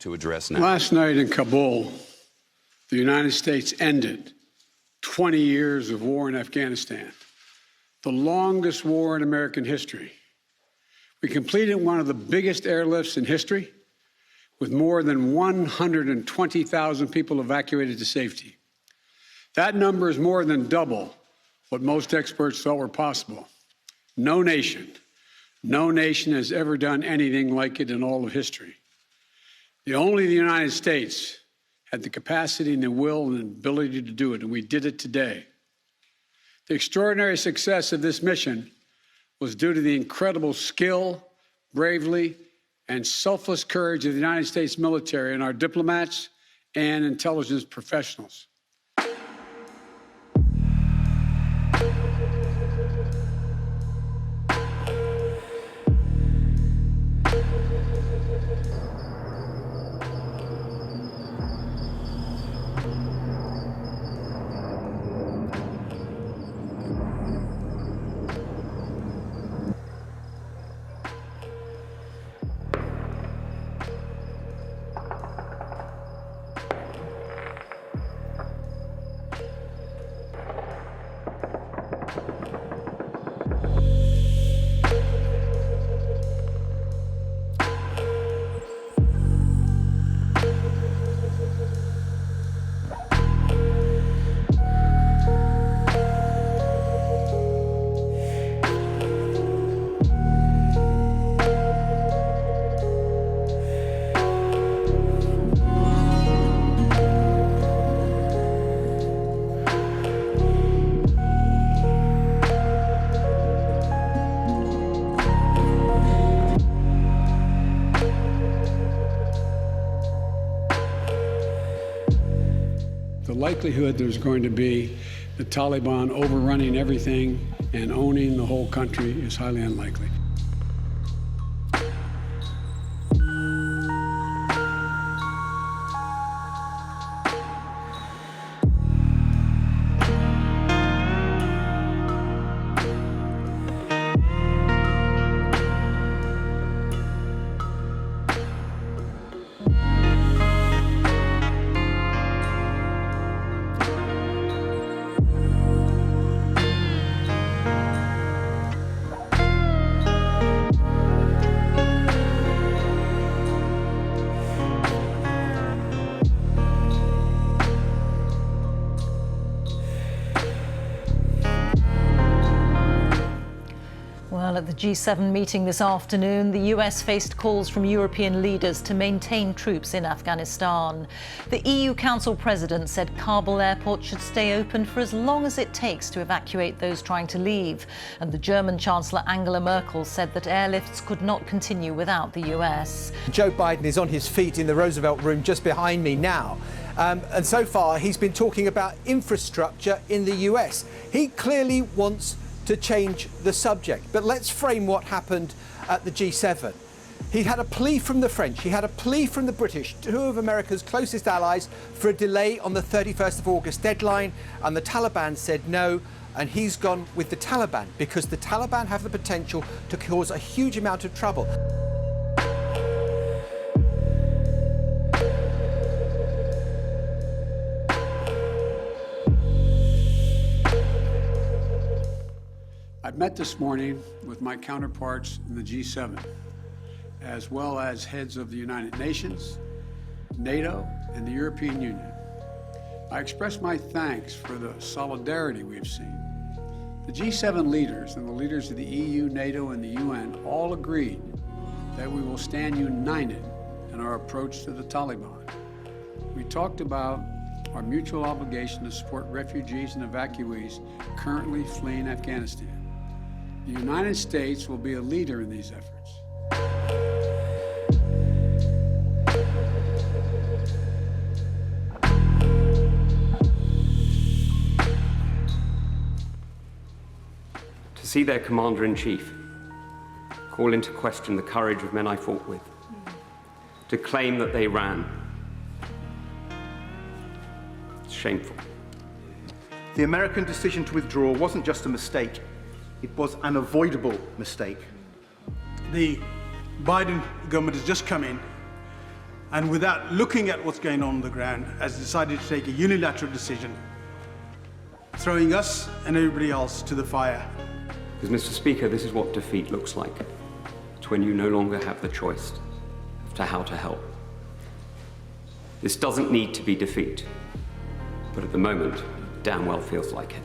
to address now. Last night in Kabul, the United States ended 20 years of war in Afghanistan, the longest war in American history. We completed one of the biggest airlifts in history, with more than 120,000 people evacuated to safety. That number is more than double what most experts thought were possible. No nation has ever done anything like it in all of history. Only the United States had the capacity and the will and ability to do it, and we did it today. The extraordinary success of this mission was due to the incredible skill, bravery, and selfless courage of the United States military and our diplomats and intelligence professionals. The likelihood there's going to be the Taliban overrunning everything and owning the whole country is highly unlikely. Well, at the G7 meeting this afternoon, the US faced calls from European leaders to maintain troops in Afghanistan. The EU Council President said Kabul airport should stay open for as long as it takes to evacuate those trying to leave. And the German Chancellor Angela Merkel said that airlifts could not continue without the US. Joe Biden is on his feet in the Roosevelt Room just behind me now. And so far, he's been talking about infrastructure in the US. He clearly wants to change the subject. But let's frame what happened at the G7. He had a plea from the French, he had a plea from the British, two of America's closest allies, for a delay on the 31st of August deadline, and the Taliban said no, and he's gone with the Taliban because the Taliban have the potential to cause a huge amount of trouble. I've met this morning with my counterparts in the G7, as well as heads of the United Nations, NATO, and the European Union. I express my thanks for the solidarity we have seen. The G7 leaders and the leaders of the EU, NATO, and the UN all agreed that we will stand united in our approach to the Taliban. We talked about our mutual obligation to support refugees and evacuees currently fleeing Afghanistan. The United States will be a leader in these efforts. To see their commander-in-chief call into question the courage of men I fought with, to claim that they ran, it's shameful. The American decision to withdraw wasn't just a mistake. It was an avoidable mistake. The Biden government has just come in and without looking at what's going on the ground, has decided to take a unilateral decision, throwing us and everybody else to the fire. Because, Mr. Speaker, this is what defeat looks like. It's when you no longer have the choice as to how to help. This doesn't need to be defeat, but at the moment, it damn well feels like it.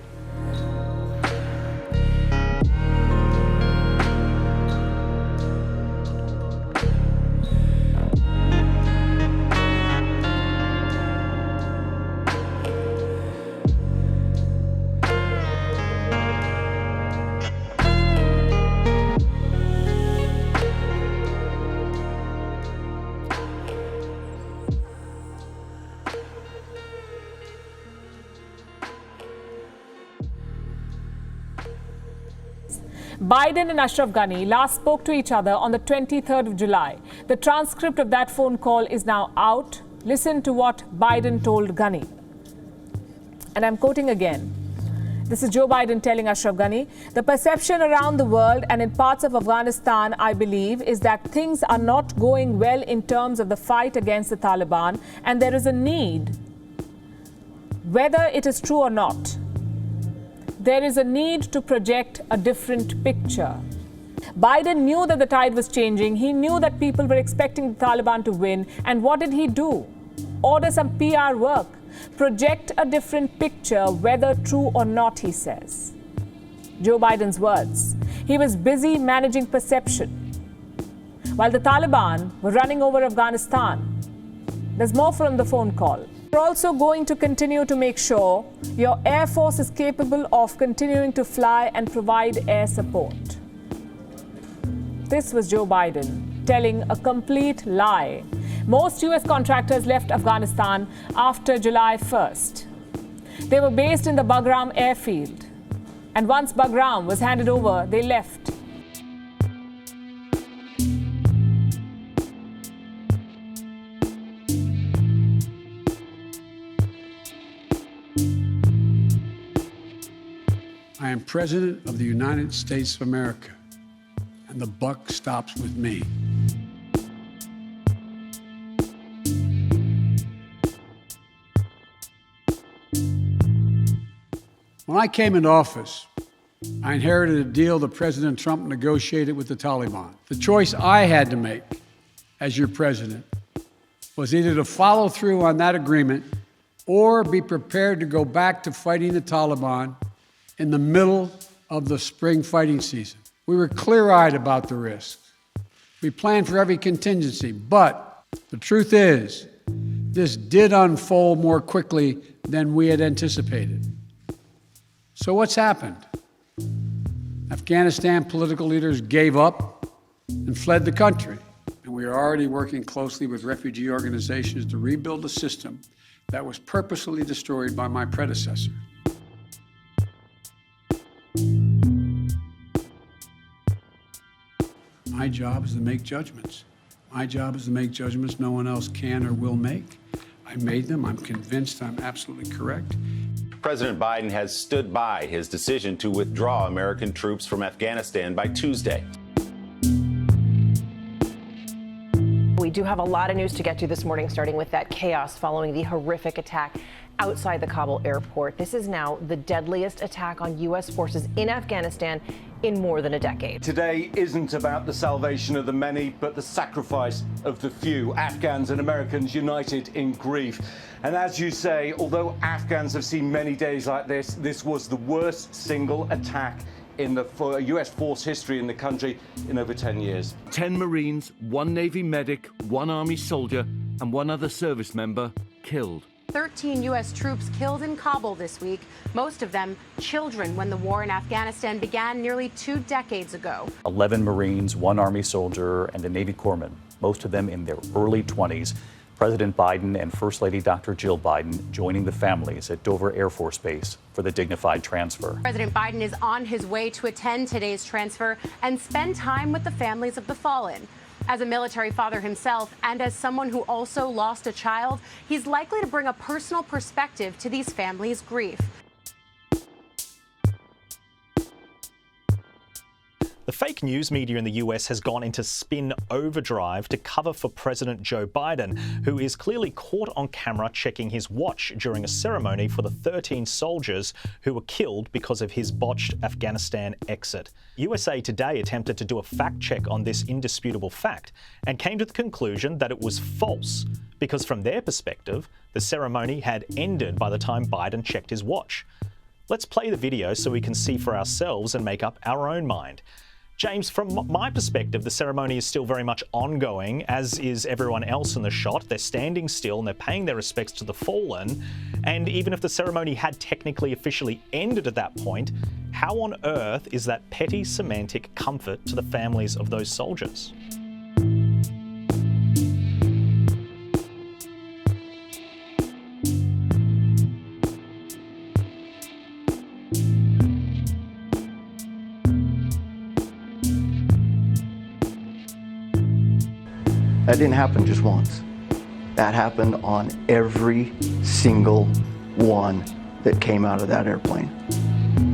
Biden and Ashraf Ghani last spoke to each other on the 23rd of July. The transcript of that phone call is now out. Listen to what Biden told Ghani. And I'm quoting again. This is Joe Biden telling Ashraf Ghani, "The perception around the world and in parts of Afghanistan, I believe, is that things are not going well in terms of the fight against the Taliban, and there is a need, whether it is true or not, there is a need to project a different picture." Biden knew that the tide was changing. He knew that people were expecting the Taliban to win. And what did he do? Order some PR work. Project a different picture, whether true or not, he says. Joe Biden's words. He was busy managing perception while the Taliban were running over Afghanistan. There's more from the phone call. We're also going to continue to make sure your Air Force is capable of continuing to fly and provide air support. This was Joe Biden telling a complete lie. Most US contractors left Afghanistan after July 1st. They were based in the Bagram airfield. And once Bagram was handed over, they left. I am President of the United States of America, and the buck stops with me. When I came into office, I inherited a deal that President Trump negotiated with the Taliban. The choice I had to make as your president was either to follow through on that agreement or be prepared to go back to fighting the Taliban in the middle of the spring fighting season. We were clear-eyed about the risks. We planned for every contingency, but the truth is, this did unfold more quickly than we had anticipated. So what's happened? Afghanistan political leaders gave up and fled the country. And we are already working closely with refugee organizations to rebuild a system that was purposely destroyed by my predecessor. My job is to make judgments. My job is to make judgments no one else can or will make. I made them. I'm convinced I'm absolutely correct. President Biden has stood by his decision to withdraw American troops from Afghanistan by Tuesday. We do have a lot of news to get to this morning, starting with that chaos following the horrific attack outside the Kabul airport. This is now the deadliest attack on U.S. forces in Afghanistan in more than a decade. Today isn't about the salvation of the many, but the sacrifice of the few. Afghans and Americans united in grief. And as you say, although Afghans have seen many days like this was the worst single attack in the U.S. force history in the country in over 10 years. 10 Marines, 1 Navy medic, 1 Army soldier, and 1 other service member killed. 13 U.S. troops killed in Kabul this week, most of them children when the war in Afghanistan began nearly 2 decades ago. 11 Marines, 1 Army soldier, and a Navy corpsman, most of them in their early 20s. President Biden and First Lady Dr. Jill Biden joining the families at Dover Air Force Base for the dignified transfer. President Biden is on his way to attend today's transfer and spend time with the families of the fallen. As a military father himself and as someone who also lost a child, he's likely to bring a personal perspective to these families' grief. The fake news media in the US has gone into spin overdrive to cover for President Joe Biden, who is clearly caught on camera checking his watch during a ceremony for the 13 soldiers who were killed because of his botched Afghanistan exit. USA Today attempted to do a fact check on this indisputable fact and came to the conclusion that it was false, because from their perspective, the ceremony had ended by the time Biden checked his watch. Let's play the video so we can see for ourselves and make up our own mind. James, from my perspective, the ceremony is still very much ongoing, as is everyone else in the shot. They're standing still and they're paying their respects to the fallen. And even if the ceremony had technically officially ended at that point, how on earth is that petty semantic comfort to the families of those soldiers? That didn't happen just once. That happened on every single one that came out of that airplane.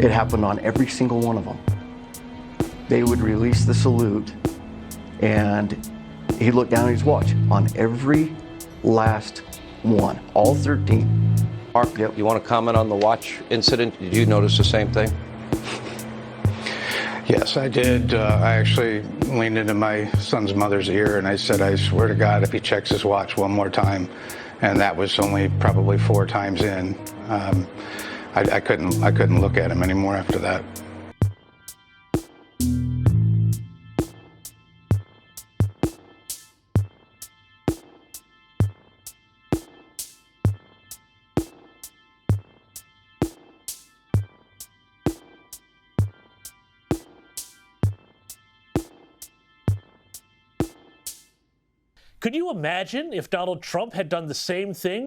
It happened on every single one of them. They would release the salute, and he looked down at his watch on every last one, all 13. Mark, you want to comment on the watch incident? Did you notice the same thing? Yes, I did. I actually leaned into my son's mother's ear and I said, I swear to God, if he checks his watch one more time, and that was only probably 4 times in, I couldn't look at him anymore after that. Could you imagine if Donald Trump had done the same thing?